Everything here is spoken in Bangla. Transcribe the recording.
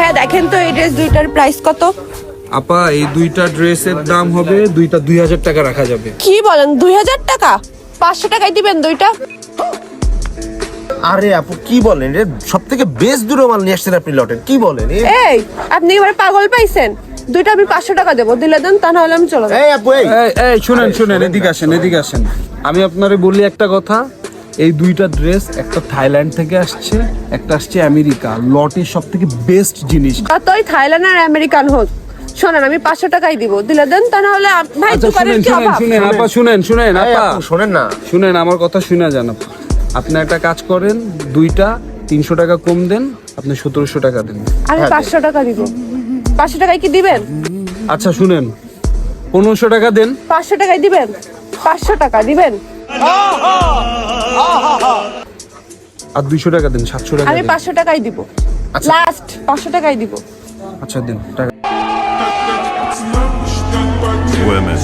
ভাইয়া দেখেন তো এই ড্রেস দুইটার প্রাইস কত? আপা এই দুইটা ড্রেসের দাম হবে দুইটা 2000 টাকা রাখা যাবে। কি বলেন 2000 টাকা? 500 টাকায় দিবেন দুইটা? আরে আপু কি বলেন, সব থেকে বেস্ট দুটো মাল নিয়ে আসছেন আপনি লটের, কি বলেন? এই আপনি এবার পাগল পাইছেন? দুইটা আমি 500 টাকা দেবো, দিলে দেন, তা নাহলে আমি চলে যাবো। এই আপু এই এই শুনেন এদিকে আসেন। আমি আপনারে বলি একটা কথা, এই দুইটা ড্রেস একটা থাইল্যান্ড থেকে আসছে, একটা আসছে আমেরিকা। লটের সব থেকে বেস্ট জিনিস। কতই থাইল্যান্ড আর আমেরিকান হোক, শোনেন আমি 500 টাকাই দিব, দিলে দেন, তা নাহলে ভাই আচ্ছা দোকানের কি অভাব? শুনেন আপা, শুনেন এই আপা, আপু শোনেন না। শুনেন আমার কথা শুনে যান আপা। আপনি একটা কাজ করেন, দুইটা 300 টাকা কম দেন, আপনি 1700 টাকা দেন। আমি 500 টাকা দিব। 500 টাকায় কি দিবেন? আচ্ছা শুনেন, 1500 টাকা দেন। 500 টাকায় দিবেন? 500 টাকা দিবেন? আর 200 টাকা দেন, 700 টাকা আমি দেন। 500 টাকাই দিব, লাস্ট 500 টাকাই দিব। আচ্ছা দেন টাকা। Women.